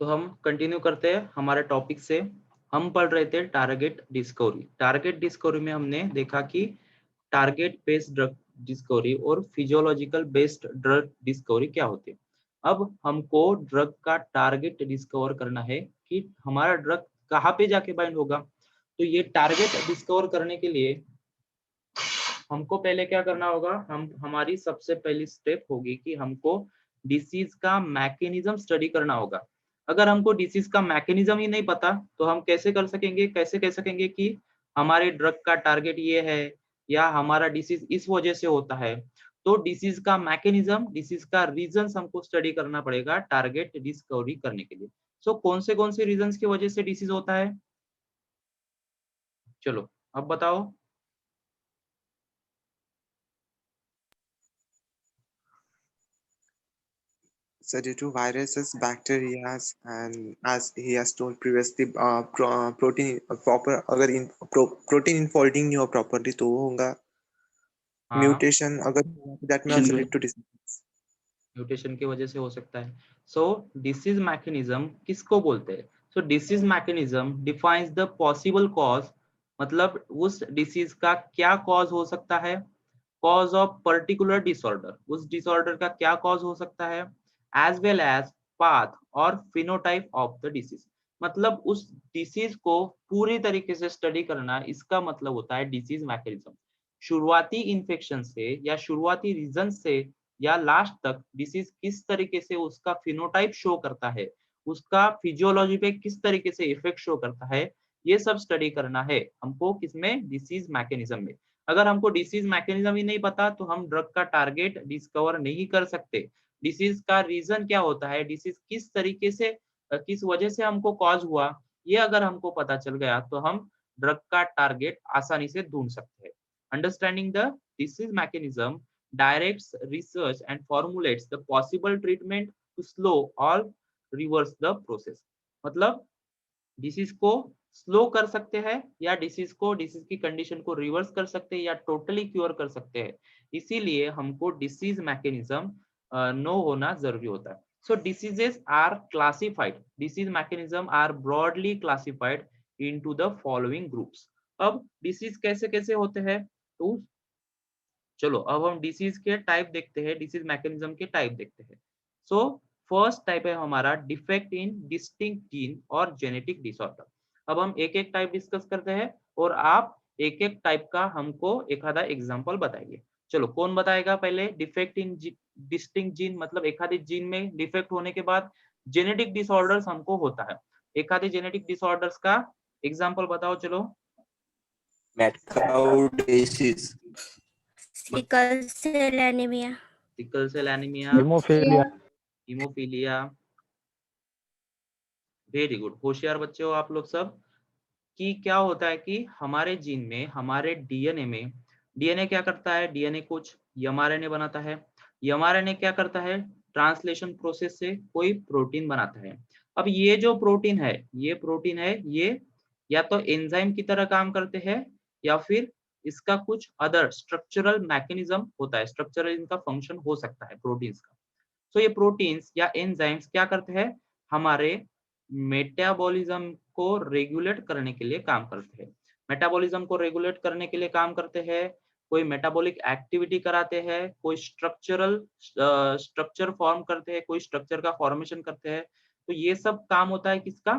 तो हम कंटिन्यू करते हैं हमारे टॉपिक से। हम पढ़ रहे थे टारगेट डिस्कवरी। टारगेट डिस्कवरी में हमने देखा कि टारगेट बेस्ड ड्रग डिस्कवरी और फिजियोलॉजिकल बेस्ड ड्रग डिस्कवरी क्या होती है। अब हमको ड्रग का टारगेट डिस्कवर करना है कि हमारा ड्रग कहाँ पे जाके बाइंड होगा। तो ये टारगेट डिस्कवर करने के लिए हमको पहले क्या करना होगा, हमारी सबसे पहली स्टेप होगी कि हमको डिसीज का मैकेनिज्म स्टडी करना होगा। अगर हमको डिसीज का मैकेनिज्म ही नहीं पता तो हम कैसे कह सकेंगे कि हमारे ड्रग का टारगेट ये है या हमारा डिसीज इस वजह से होता है। तो डिसीज का मैकेनिज्म, डिसीज का रीजंस हमको स्टडी करना पड़ेगा टारगेट डिस्कवरी करने के लिए। सो कौन से रीजंस की वजह से डिसीज होता है, चलो अब बताओ। So due to viruses, bacteria, and as he has told previously, protein proper अगर in protein unfolding नहीं हो properly तो वो होगा हाँ, mutation अगर that may also lead to disease. Mutation की वजह से हो सकता है। सो डिसीज मैकेनिज्म किसको बोलते हैं? So disease mechanism defines the possible cause, मतलब उस डिसीज का क्या कॉज हो सकता है, कॉज ऑफ पर्टिकुलर डिसऑर्डर, उस डिसऑर्डर का क्या कॉज हो सकता है, एज वेल एज पाथ और फिनोटाइप ऑफ द डिसीज। मतलब उस डिसीज को पूरी तरीके से स्टडी करना, इसका मतलब होता है डिसीज मैकेनिज्म। शुरुआती इन्फेक्शन से या शुरुआती रीजन से या लास्ट तक डिसीज किस तरीके से उसका फिनोटाइप शो करता है, उसका फिजियोलॉजी पे किस तरीके से इफेक्ट शो करता है, ये सब स्टडी करना है हमको किसमें, डिसीज मैकेनिज्म में। अगर हमको डिसीज मैकेनिज्म ही नहीं पता तो हम ड्रग का टारगेट डिस्कवर नहीं कर सकते। डिसीज का रीजन क्या होता है, डिसीज किस तरीके से किस वजह से हमको कॉज हुआ, ये अगर हमको पता चल गया तो हम ड्रग का टारगेट आसानी से ढूंढ सकते हैं। Understanding the disease mechanism directs research and formulates the possible treatment to slow or reverse the process। मतलब डिसीज को स्लो कर सकते हैं या डिसीज की कंडीशन को रिवर्स कर सकते हैं या टोटली क्योर कर सकते हैं। इसीलिए हमको डिसीज मैकेनिज्म नो होना जरूरी होता है। So diseases are classified, disease mechanism are broadly classified into the following groups. अब डिसीज कैसे कैसे होते हैं, तो चलो अब हम डिसीज के टाइप देखते हैं, डिसीज मैकेनिज्म के टाइप देखते हैं। सो फर्स्ट टाइप है हमारा डिफेक्ट इन डिस्टिंक्ट जीन और जेनेटिक डिसऑर्डर। अब हम एक एक टाइप डिस्कस करते हैं और आप एक एक टाइप का हमको एक आधा एग्जांपल बताइए। चलो कौन बताएगा पहले? डिफेक्ट इन डिस्टिंक्ट जीन मतलब एक आधे जीन में डिफेक्ट होने के बाद जेनेटिक डिसऑर्डर्स हमको होता है। एक आधे जेनेटिक डिसऑर्डर्स का एग्जांपल बताओ चलो। mad cow disease, sickle cell anaemia, sickle cell anaemia, haemophilia, haemophilia. Very good, होशियार बच्चे हो आप लोग सब। कि क्या होता है कि हमारे जीन में, हमारे डीएनए में, डीएनए क्या करता है, डीएनए कुछ एमआरएनए बनाता है। एमआरएनए क्या करता है, ट्रांसलेशन प्रोसेस से कोई प्रोटीन बनाता है। अब ये जो प्रोटीन है, ये प्रोटीन है, ये या तो एंजाइम की तरह काम करते हैं या फिर इसका कुछ अदर स्ट्रक्चरल मैकेनिज्म होता है, स्ट्रक्चरल इनका फंक्शन हो सकता है प्रोटीन्स का। तो ये प्रोटीन्स या एंजाइम्स क्या करते हैं, हमारे मेटाबॉलिज्म को रेगुलेट करने के लिए काम करते हैं। मेटाबॉलिज्म को रेगुलेट करने के लिए काम करते हैं, कोई मेटाबॉलिक एक्टिविटी कराते हैं, कोई स्ट्रक्चर फॉर्म करते हैं, कोई स्ट्रक्चर का फॉर्मेशन करते हैं। तो ये सब काम होता है किसका,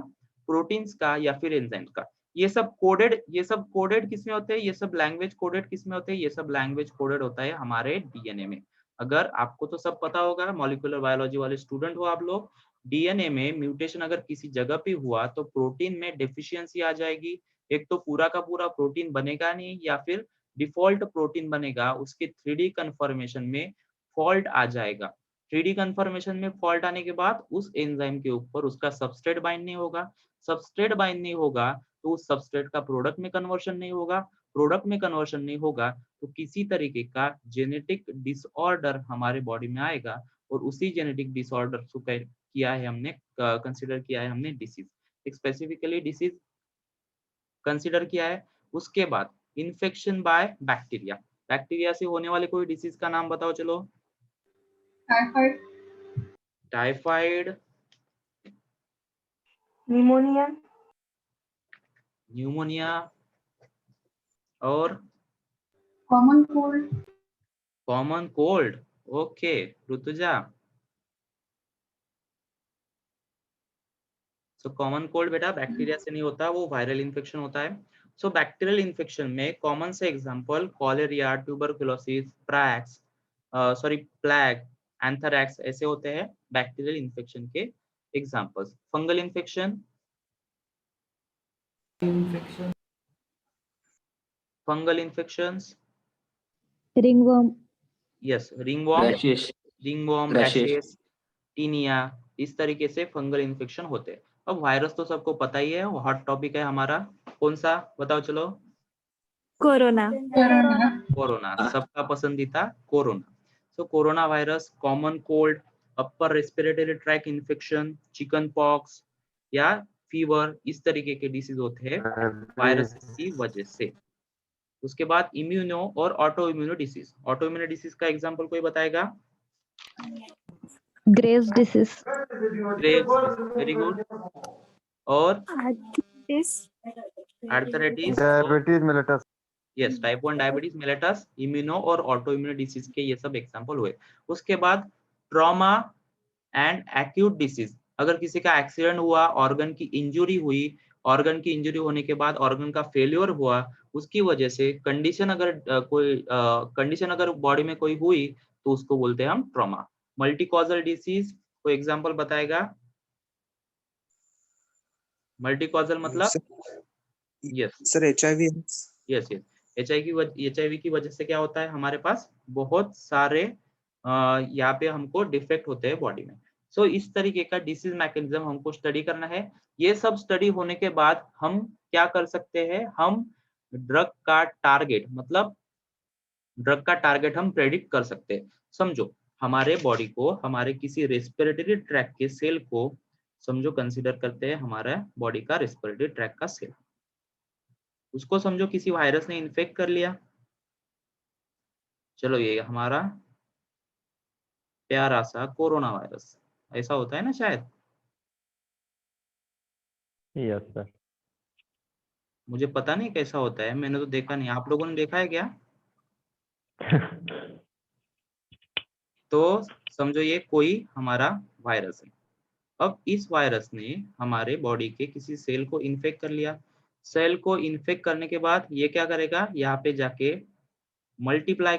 प्रोटीन्स का या फिर एंजाइम्स का। ये सब कोडेड किसमें होते हैं, ये सब लैंग्वेज कोडेड किसमें होते हैं, ये सब लैंग्वेज कोडेड होता है हमारे डीएनए में। अगर आपको तो सब पता होगा, मॉलिक्यूलर बायोलॉजी वाले स्टूडेंट हो आप लोग। डीएनए में म्यूटेशन अगर किसी जगह पे हुआ तो प्रोटीन में डेफिशिएंसी आ जाएगी। एक तो पूरा का पूरा प्रोटीन बनेगा नहीं या फिर डिफॉल्ट प्रोटीन बनेगा, उसके 3D कन्फर्मेशन में फॉल्ट आ जाएगा। 3D कन्फर्मेशन में फॉल्ट आने के बाद उस एंजाइम के ऊपर उसका सबस्ट्रेट बाइंड नहीं होगा। सबस्ट्रेट बाइंड नहीं होगा तो उस सबस्ट्रेट का प्रोडक्ट में कन्वर्शन नहीं होगा। प्रोडक्ट में कन्वर्शन नहीं होगा तो किसी तरीके का जेनेटिक डिसऑर्डर हमारे बॉडी में आएगा और उसी जेनेटिक डिसऑर्डर को किया है हमने, कंसीडर किया है हमने डिसीज, स्पेसिफिकली डिसीज कंसीडर किया है। उसके बाद इन्फेक्शन बाय बैक्टीरिया, बैक्टीरिया से होने वाले कोई डिसीज का नाम बताओ चलो। टाइफाइड, टाइफाइड, निमोनिया, न्यूमोनिया और common cold, common cold. Okay Rutuja, so common cold बेटा बैक्टीरिया से नहीं होता, वो वायरल इन्फेक्शन होता है। सो बैक्टीरियल इन्फेक्शन में कॉमन से example cholera, tuberculosis, plague, anthrax ऐसे होते हैं बैक्टीरियल इन्फेक्शन के examples. Fungal infection, fungal infections, ringworm, yes ringworm, Rashes. Ringworm, Rashes. Rashes, tinea, इस तरीके से फंगल इन्फेक्शन होते हैं। अब वायरस तो सबको पता ही है, हॉट टॉपिक है हमारा, कौन सा बताओ चलो? कोरोना, कोरोना, सबका पसंदीदा corona. So corona virus, common cold, upper respiratory tract infection, chicken pox या फीवर, इस तरीके के डिसीज होते हैं वायरस की वजह से। उसके बाद इम्यूनो और auto immuno disease. Auto immuno disease का एग्जांपल कोई बताएगा? Graves disease, Graves, very good. और arthritis, diabetes mellitus, yes type 1 diabetes mellitus, immuno और ऑटो इम्यूनो डिसीज के ये सब एग्जांपल हुए। उसके बाद ट्रॉमा एंड एक्यूट डिसीज, अगर किसी का एक्सीडेंट हुआ, ऑर्गन की इंजुरी हुई, ऑर्गन की इंजुरी होने के बाद ऑर्गन का फेल्योर हुआ, उसकी वजह से कंडीशन अगर बॉडी में कोई हुई तो उसको बोलते हैं हम ट्रॉमा। मल्टी कॉजल डिसीज, कोई एग्जांपल बताएगा? मल्टी कॉजल मतलब? Yes sir HIV, yes yes, HIV की वजह से क्या होता है, हमारे पास बहुत सारे यहाँ पे हमको डिफेक्ट होते हैं बॉडी में। सो इस तरीके का डिसीज मैकेनिज्म हमको स्टडी करना है। ये सब स्टडी होने के बाद हम क्या कर सकते हैं, हम ड्रग का टारगेट हम प्रेडिक्ट कर सकते हैं। समझो हमारे बॉडी को, हमारे किसी रेस्पिरेटरी ट्रैक के सेल को समझो कंसीडर करते हैं, हमारा बॉडी का रेस्पिरेटरी ट्रैक का सेल, उसको समझो किसी वायरस ने इन्फेक्ट कर लिया। चलो ये हमारा प्यारा सा कोरोना वायरस, ऐसा होता है ना शायद, यस सर। मुझे पता नहीं कैसा होता है, मैंने तो देखा नहीं, आप लोगों ने देखा है क्या? तो समझो ये कोई हमारा वायरस है। अब इस वायरस ने हमारे बॉडी के किसी सेल को इन्फेक्ट कर लिया। सेल को इन्फेक्ट करने के बाद ये क्या करेगा, यहाँ पे जाके मल्टीप्लाई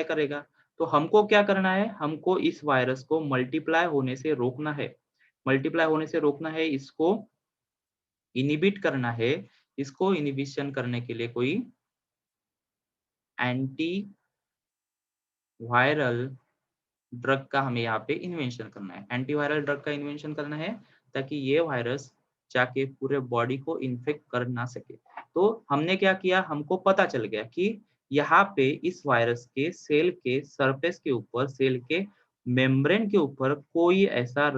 करेगा। तो हमको क्या करना है, हमको इस वायरस को मल्टीप्लाई होने से रोकना है, इसको इनिबिट करना है। इसको इनिबिशन करने के लिए कोई एंटी वायरल ड्रग का हमें यहाँ पे इन्वेंशन करना है। एंटीवायरल ड्रग का इन्वेंशन करना है ताकि ये वायरस जाके पूरे बॉडी को इन्फेक्ट कर ना सके। तो हमने क्या किया, हमको पता चल गया कि यहाँ पे इस वायरस के सेल के सरफेस के ऊपर, सेल के मेम्ब्रेन के ऊपर कोई ऐसा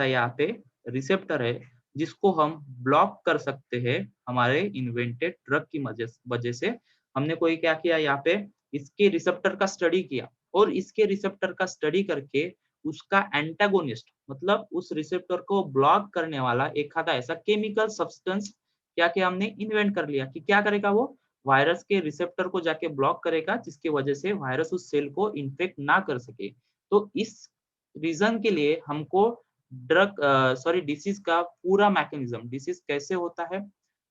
यहाँ पे रिसेप्टर है जिसको हम ब्लॉक कर सकते हैं हमारे इन्वेंटेड ड्रग की वजह से। हमने कोई क्या किया, यहाँ पे इसके रिसेप्टर का स्टडी किया और इसके रिसेप्टर का स्टडी करके उसका एंटागोनिस्ट मतलब उस रिसेप्टर को ब्लॉक करने वाला एक आधा ऐसा केमिकल सब्सटेंस क्या क्या हमने इन्वेंट कर लिया कि क्या करेगा, वो वायरस के रिसेप्टर को जाके ब्लॉक करेगा, जिसकी वजह से वायरस उस सेल को इन्फेक्ट ना कर सके। तो इस रीजन के लिए हमको डिसीज का पूरा मैकेनिज्म, डिसीज कैसे होता है,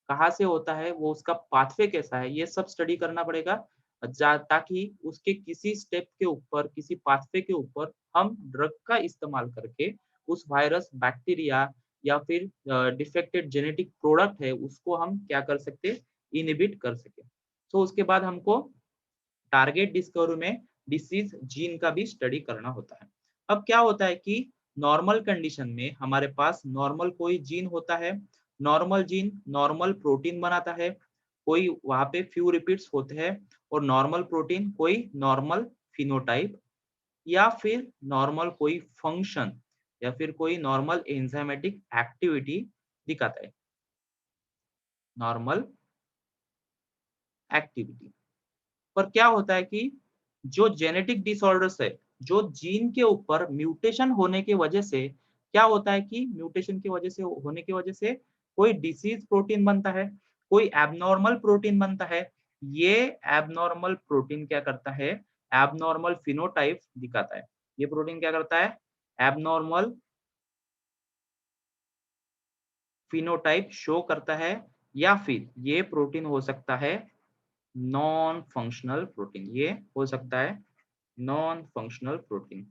कहाँ से होता है, वो उसका पाथवे कैसा है, ये सब स्टडी करना पड़ेगा ताकि उसके किसी स्टेप के ऊपर, किसी पाथवे के ऊपर हम ड्रग का इस्तेमाल करके उस वायरस, बैक्टीरिया या फिर डिफेक्टेड जेनेटिक प्रोडक्ट है उसको हम क्या कर सकते, इनिबिट कर सके। तो उसके बाद हमको टारगेट डिस्कवरी में डिसीज जीन का भी स्टडी करना होता है। अब क्या होता है कि नॉर्मल कंडीशन में हमारे पास नॉर्मल कोई जीन होता है, नॉर्मल जीन नॉर्मल प्रोटीन बनाता है, कोई वहां पे फ्यू रिपीट्स होते हैं, और नॉर्मल प्रोटीन कोई नॉर्मल फिनोटाइप या फिर नॉर्मल कोई फंक्शन या फिर कोई नॉर्मल एंजाइमेटिक एक्टिविटी दिखाता है, नॉर्मल एक्टिविटी। पर क्या होता है कि जो जेनेटिक डिसऑर्डर्स है, जो जीन के ऊपर म्यूटेशन होने की वजह से क्या होता है कि म्यूटेशन की वजह से होने की वजह से कोई डिसीज प्रोटीन बनता है, कोई एबनॉर्मल प्रोटीन बनता है। ये एबनॉर्मल प्रोटीन क्या करता है, एबनॉर्मल फिनोटाइप दिखाता है। ये प्रोटीन क्या करता है, एबनॉर्मल फिनोटाइप शो करता है, या फिर ये प्रोटीन हो सकता है नॉन फंक्शनल प्रोटीन। ये हो सकता है नॉन फंक्शनल प्रोटीन।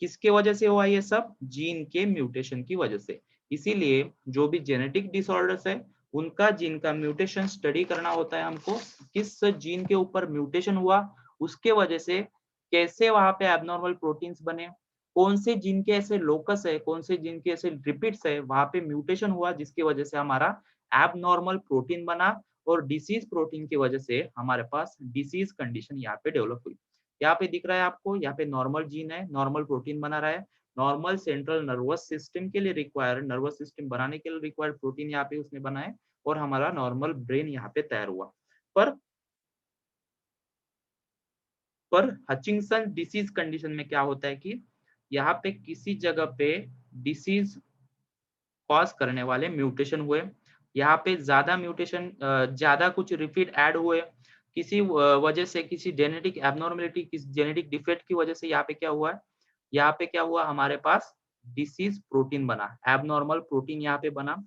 किसके वजह से हुआ ये सब, जीन के म्यूटेशन की वजह से। इसीलिए जो भी जेनेटिक डिसऑर्डर्स है उनका जीन का म्यूटेशन स्टडी करना होता है हमको, किस जीन के ऊपर म्यूटेशन हुआ, उसके वजह से कैसे वहां पे एबनॉर्मल प्रोटीन्स बने, कौन से जीन के ऐसे लोकस है, कौन से जीन के ऐसे रिपीट्स है वहां पे म्यूटेशन हुआ जिसकी वजह से हमारा एबनॉर्मल प्रोटीन बना, और डिसीज प्रोटीन की वजह से हमारे पास डिसीज कंडीशन यहाँ पे डेवलप हुई। यहाँ पे दिख रहा है आपको, यहाँ पे नॉर्मल जीन है, नॉर्मल प्रोटीन बना रहा है, नॉर्मल सेंट्रल नर्वस सिस्टम के लिए रिक्वायर्ड, नर्वस सिस्टम बनाने के लिए रिक्वायर्ड प्रोटीन यहाँ पे उसने बनाए, और हमारा नॉर्मल ब्रेन यहाँ पे तैयार हुआ। पर हचिंगसन डिसीज कंडीशन में क्या होता है कि यहाँ पे किसी जगह पे डिसीज कॉज करने वाले म्यूटेशन हुए, यहाँ पे ज्यादा म्यूटेशन, ज्यादा कुछ रिपीट ऐड हुए, किसी वजह से, किसी जेनेटिक एबनॉर्मेलिटी, किसी जेनेटिक डिफेक्ट की वजह से यहाँ पे क्या हुआ, यहाँ पे क्या हुआ, हमारे पास डिसीज प्रोटीन बना, एबनॉर्मल प्रोटीन यहाँ पे बना।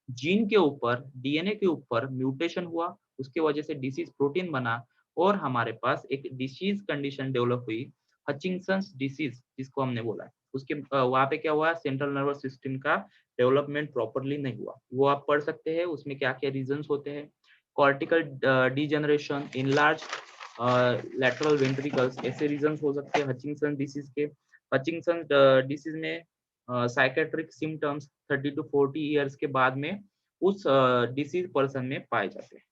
जीन के ऊपर, डीएनए के ऊपर म्यूटेशन हुआ, उसके वजह से डिसीज प्रोटीन बना, और हमारे पास एक डिसीज कंडीशन डेवलप हुई, हचिंगसंस डिसीज जिसको हमने बोला है। उसके वहां पे क्या हुआ, सेंट्रल नर्वस सिस्टम का डेवलपमेंट प्रॉपरली नहीं हुआ। वो आप पढ़ सकते हैं, उसमें क्या क्या रीजंस होते हैं, cortical degeneration, enlarge lateral ventricles, ऐसे रीजंस हो सकते हैं हचिंगसन डिसीज के। हचिंगसन डिसीज में साइकेट्रिक सिम्टम्स 30 to 40 ईयर्स के बाद में उस डिसीज पर्सन में पाए जाते हैं।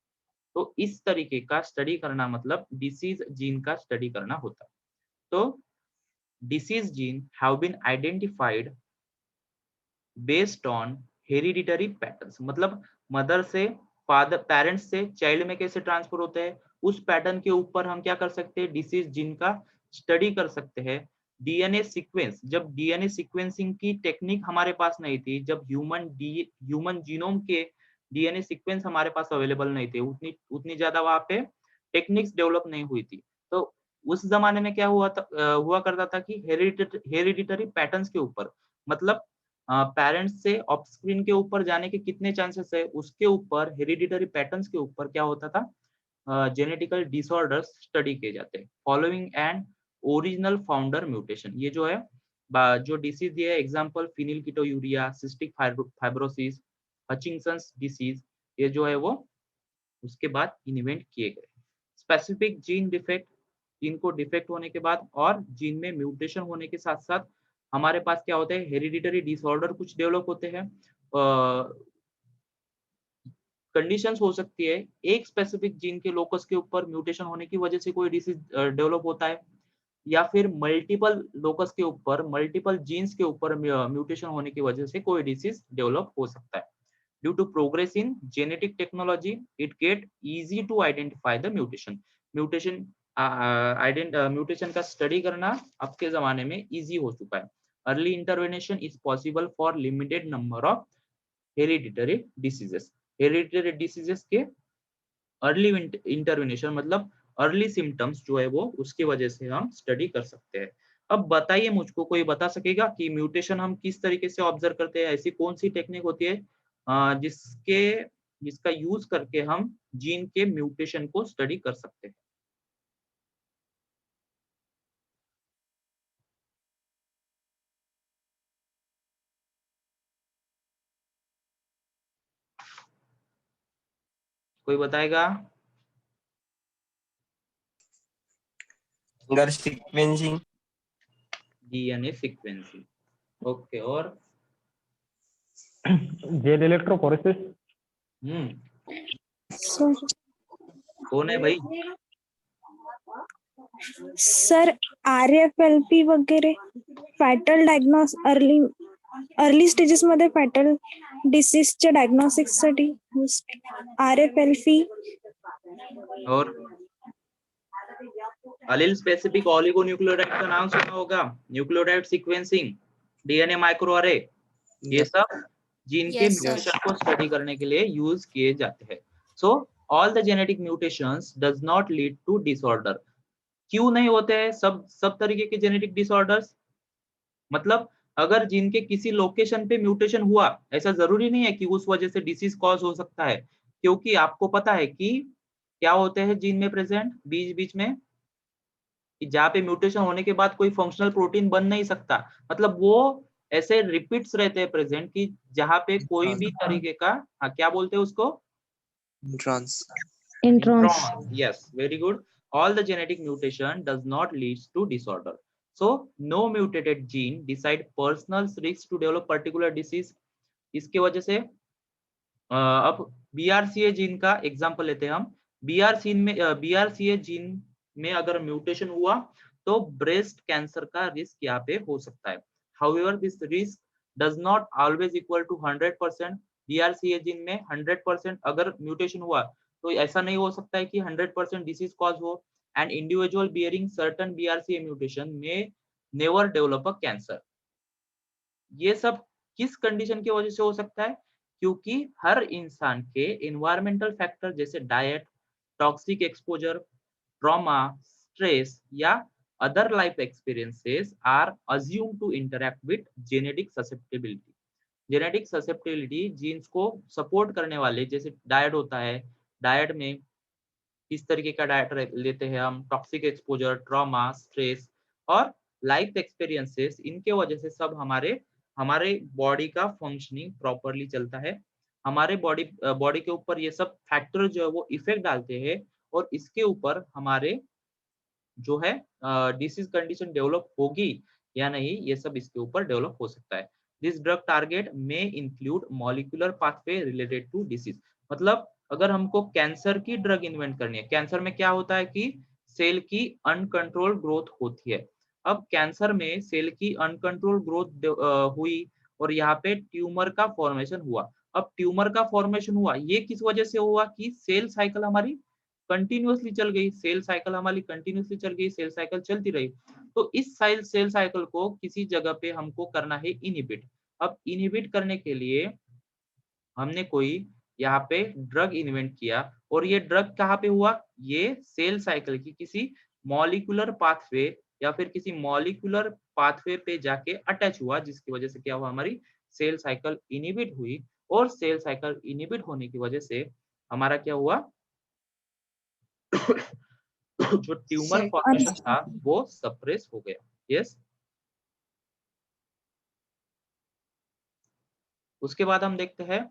तो इस तरीके का स्टडी करना मतलब डिसीज जीन का स्टडी करना होता है। तो disease gene have been identified based on hereditary patterns, मतलब मदर से, फादर, पेरेंट्स से चाइल्ड में कैसे ट्रांसफर होते हैं, उस पैटर्न के ऊपर हम क्या कर सकते हैं, डिसीज जीन का स्टडी कर सकते हैं। डीएनए सीक्वेंस, जब डीएनए सीक्वेंसिंग की टेक्निक हमारे पास नहीं थी, जब ह्यूमन जीनोम के डीएनए सीक्वेंस हमारे पास अवेलेबल नहीं थे, उतनी ज्यादा वहां पे टेक्निक्स डेवलप नहीं हुई थी, तो उस जमाने में क्या हुआ करता था कि हेरिडिटरी पैटर्न्स के ऊपर, मतलब पेरेंट्स से ऑफस्क्रीन के ऊपर जाने के कितने चांसेस है, उसके ऊपर, हेरिडिटरी पैटर्न्स के ऊपर क्या होता था, जेनेटिकल डिसऑर्डर्स स्टडी किए जाते हैं following and original founder mutation. ये जो है जो डिसीज दिया है, एग्जांपल फिनिलकीटोयूरिया, सिस्टिक फाइब्रोसिस, हचिंगसंस डिसीज, ये जो है वो उसके बाद इन्वेंट किए गए। स्पेसिफिक जीन डिफेक्ट, जीन को डिफेक्ट होने के बाद और जीन में म्यूटेशन होने के साथ साथ हमारे पास क्या होते हैं, हेरिडिटरी डिसऑर्डर कुछ डेवलप होते हैं। कंडीशंस हो सकती है, एक स्पेसिफिक जीन के लोकस के ऊपर म्यूटेशन होने की वजह से कोई डिसीज डेवलप होता है, या फिर मल्टीपल लोकस के ऊपर, मल्टीपल जीन्स के ऊपर म्यूटेशन होने की वजह से कोई डिसीज डेवलप हो सकता है। Due to progress in genetic technology it get easy to identify the mutation. Mutation का स्टडी करना अब के जमाने में इजी हो चुका है। Early intervention is possible for limited number of hereditary diseases. Hereditary diseases के अर्ली इंटरवेंशन मतलब अर्ली सिम्टम्स जो है वो उसकी वजह से हम स्टडी कर सकते हैं। अब बताइए मुझको, कोई बता सकेगा कि म्यूटेशन हम किस तरीके से ऑब्जर्व करते हैं, ऐसी कौन सी टेक्निक होती है जिसका यूज करके हम जीन के म्यूटेशन को स्टडी कर सकते हैं। कोई बताएगा? Sequencing, DNA sequencing, okay. और जेल इलेक्ट्रोफोरेसिस। कौन है भाई? सर RFLP वगैरे फॅटल डायग्नोस अर्ली स्टेजेस मध्ये फॅटल डिसीजच्या डायग्नोसिस साठी RFLP। और अलील स्पेसिफिक ऑलिगोन्यूक्लियोटाइड का नाम सुना होगा, न्यूक्लियोटाइड सीक्वेंसिंग, डीएनए माइक्रोअरे, ये Yep. सब जीन के Yes, sir. म्यूटेशन को स्टडी करने के लिए यूज किए जाते हैं. So all the genetic mutations does not lead to disorder. क्यों नहीं होते हैं सब तरीके के जेनेटिक डिसऑर्डर्स? मतलब अगर जीन के किसी लोकेशन पे म्यूटेशन हुआ, ऐसा जरूरी नहीं है कि उस वजह से डिसीज कॉज हो सकता है, क्योंकि आपको पता है कि क्या होते हैं जीन में प्रेजेंट बीच बीच में, कि जहाँ पे म्यूटेशन होने के बाद कोई फंक्शनल प्रोटीन बन नहीं सकता. मतलब वो ऐसे रिपीट्स रहते हैं प्रेजेंट कि जहाँ पे कोई भी तरीके का, हाँ क्या बोलते हैं उसको, Introns. Introns. Yes, very good. All the genetic mutation does not lead to disorder. So no mutated gene decide personal risks to develop particular disease. इसके वजह से अब BRCA जीन का एग्जांपल लेते हैं हम. BRCA जीन में अगर म्यूटेशन हुआ तो ब्रेस्ट कैंसर का रिस्क यहाँ पे हो सकता है. However, this risk does not always equal to 100%. BRCA gene में 100% अगर म्यूटेशन हुआ तो ऐसा नहीं हो सकता है कि 100% डिसीज कॉज हो. And individual bearing certain BRCA mutation में नेवर डेवलप अ कैंसर. ये सब किस कंडीशन की वजह से हो सकता है? क्योंकि हर इंसान के एनवायरमेंटल फैक्टर जैसे diet, toxic exposure, trauma, stress या other life experiences are assume to interact with genetic susceptibility. Genetic susceptibility genes को सपोर्ट करने वाले जैसे डाइट होता है, डाइट में किस तरीके का डाइट लेते हैं हम, टॉक्सिक एक्सपोजर, ट्रॉमा, स्ट्रेस और लाइफ एक्सपीरियंसेस, इनके वजह से सब हमारे बॉडी का फंक्शनिंग प्रॉपरली चलता है. हमारे बॉडी के ऊपर ये सब फैक्टर जो है वो इफेक्ट डालते हैं और इसके ऊपर हमारे जो है डिसीज कंडीशन डेवलप होगी या नहीं, ये सब इसके ऊपर डेवलप हो सकता है. दिस ड्रग टारगेट में include molecular pathway related to disease. मतलब अगर हमको कैंसर की ड्रग इन्वेंट करनी है, कैंसर में क्या होता है कि सेल की अनकंट्रोल्ड ग्रोथ होती है. अब कैंसर में सेल की अनकंट्रोल्ड ग्रोथ हुई और यहाँ पे ट्यूमर का फॉर्मेशन हुआ. अब ट्यूमर का फॉर्मेशन हुआ, ये किस वजह से हुआ कि सेल साइकिल हमारी कंटिन्यूअसली चल गई, सेल साइकिल हमारी कंटिन्यूअसली चल गई, सेल साइकिल चलती रही. तो इस सेल साइकिल को किसी जगह पे हमको करना है इनहिबिट. अब इनहिबिट करने के लिए हमने कोई यहाँ पे ड्रग इन्वेंट किया और ये ड्रग कहाँ पे हुआ, ये सेल साइकिल की किसी मॉलिक्यूलर पाथवे या फिर किसी मॉलिक्यूलर पाथवे पे जाके अटैच हुआ, जिसकी वजह से क्या हुआ, हमारी सेल साइकिल इनहिबिट हुई. और सेल साइकिल इनहिबिट होने की वजह से हमारा क्या हुआ, जो ट्यूमर फॉर्मेशन था वो सप्रेस हो गया. यस. उसके बाद हम देखते हैं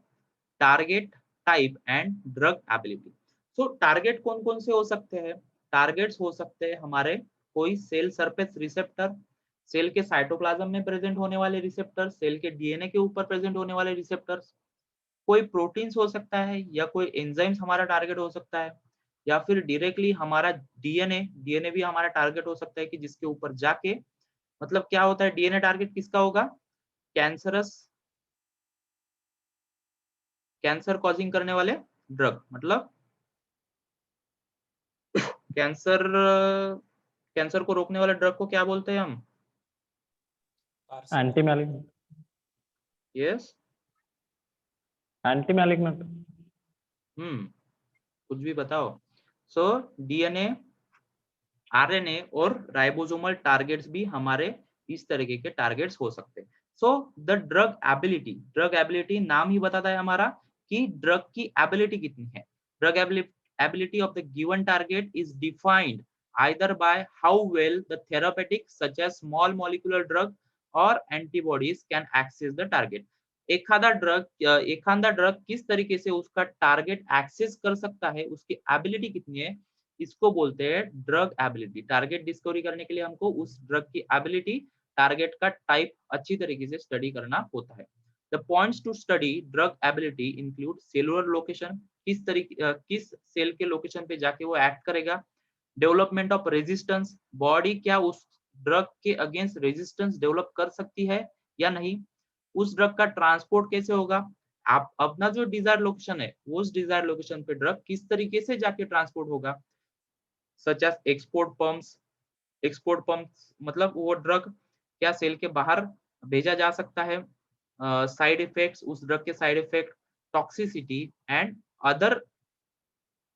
target type and drug ability. So target कौन कौन से हो सकते हैं? टारगेट्स हो सकते हैं हमारे कोई सेल सरफेस रिसेप्टर, सेल के साइटोप्लाज्म में प्रेजेंट होने वाले रिसेप्टर, सेल के डीएनए के ऊपर प्रेजेंट होने वाले रिसेप्टर्स, कोई प्रोटीन्स हो सकता है या कोई एंजाइम्स हमारा टारगेट हो सकता है, या फिर डायरेक्टली हमारा डीएनए भी हमारा टारगेट हो सकता है कि जिसके ऊपर जाके, मतलब क्या होता है, डीएनए टारगेट किसका होगा, कैंसर कॉजिंग करने वाले ड्रग. मतलब कैंसर को रोकने वाले ड्रग को क्या बोलते हैं हम? Anti malignant. Yes. Anti malignant. कुछ भी बताओ. सो डीएनए, आरएनए और राइबोसोमल टारगेट्स भी हमारे इस तरीके के टारगेट्स हो सकते हैं. सो द ड्रग एबिलिटी नाम ही बताता है हमारा कि ड्रग की एबिलिटी कितनी है. Drug ability of the given target is defined either by how well the therapeutic such as small molecular drug or antibodies can access the target. एखादा drug किस तरीके से उसका टारगेट एक्सेस कर सकता है, उसकी एबिलिटी कितनी है, इसको बोलते हैं ड्रग एबिलिटी. टारगेट डिस्कवरी करने के लिए हमको उस ड्रग की एबिलिटी, टारगेट का टाइप अच्छी तरीके से स्टडी करना होता है. The points to study druggability include cellular location, किस सेल के लोकेशन पे जाके वो एक्ट करेगा, डेवलपमेंट ऑफ रेजिस्टेंस, बॉडी क्या उस ड्रग के अगेंस्ट रेजिस्टेंस डेवलप कर सकती है या नहीं, उस ड्रग का ट्रांसपोर्ट कैसे होगा, आप अपना जो डिजायर लोकेशन है उस डिजायर लोकेशन पे ड्रग किस तरीके से जाके ट्रांसपोर्ट होगा, सच एज एक्सपोर्ट पंप्स, मतलब वो ड्रग क्या सेल के बाहर भेजा जा सकता है, साइड इफेक्ट्स, उस ड्रग के side effect, toxicity and other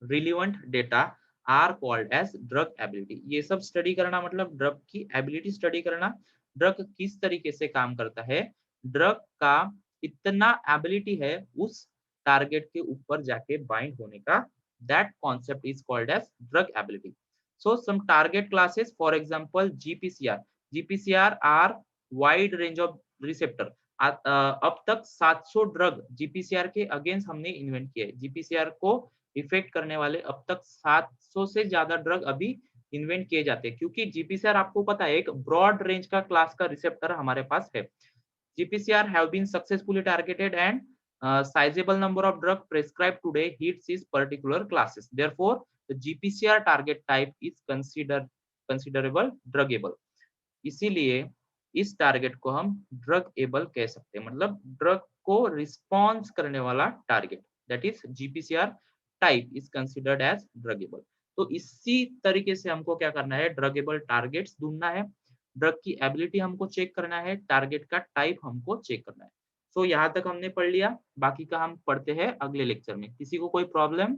relevant data are called as druggability. ये सब स्टडी करना मतलब ड्रग की एबिलिटी स्टडी करना, ड्रग किस तरीके से काम करता है, ड्रग का इतना एबिलिटी है उस टारगेट के ऊपर जाके बाइंड होने का, that concept is called as druggability. So some target classes, for example GPCR, GPCR are wide range of receptor. अब तक 700 ड्रग जीपीसीआर के अगेंस्ट हमने इन्वेंट किए। जीपीसीआर को इफेक्ट करने वाले अब तक 700 से ज्यादा ड्रग अभी इन्वेंट किए जाते हैं, क्योंकि जीपीसीआर आपको पता है एक ब्रॉड रेंज का क्लास का रिसेप्टर हमारे पास है। GPCR have been successfully targeted and sizable number of drug prescribed today hits these particular classes. Therefore, the GPCR target type is considerable druggable. इसीलिए इस टारगेट को हम ड्रग एबल कह सकते हैं, मतलब ड्रग को रिस्पॉन्स करने वाला target, that is GPCR type is considered as druggable. तो इसी तरीके से हमको क्या करना है, ड्रगेबल टारगेट्स ढूंढना है, ड्रग की एबिलिटी हमको चेक करना है, टारगेट का टाइप हमको चेक करना है। सो यहाँ तक हमने पढ़ लिया, बाकी का हम पढ़ते हैं अगले लेक्चर में। किसी को कोई प्रॉब्लम?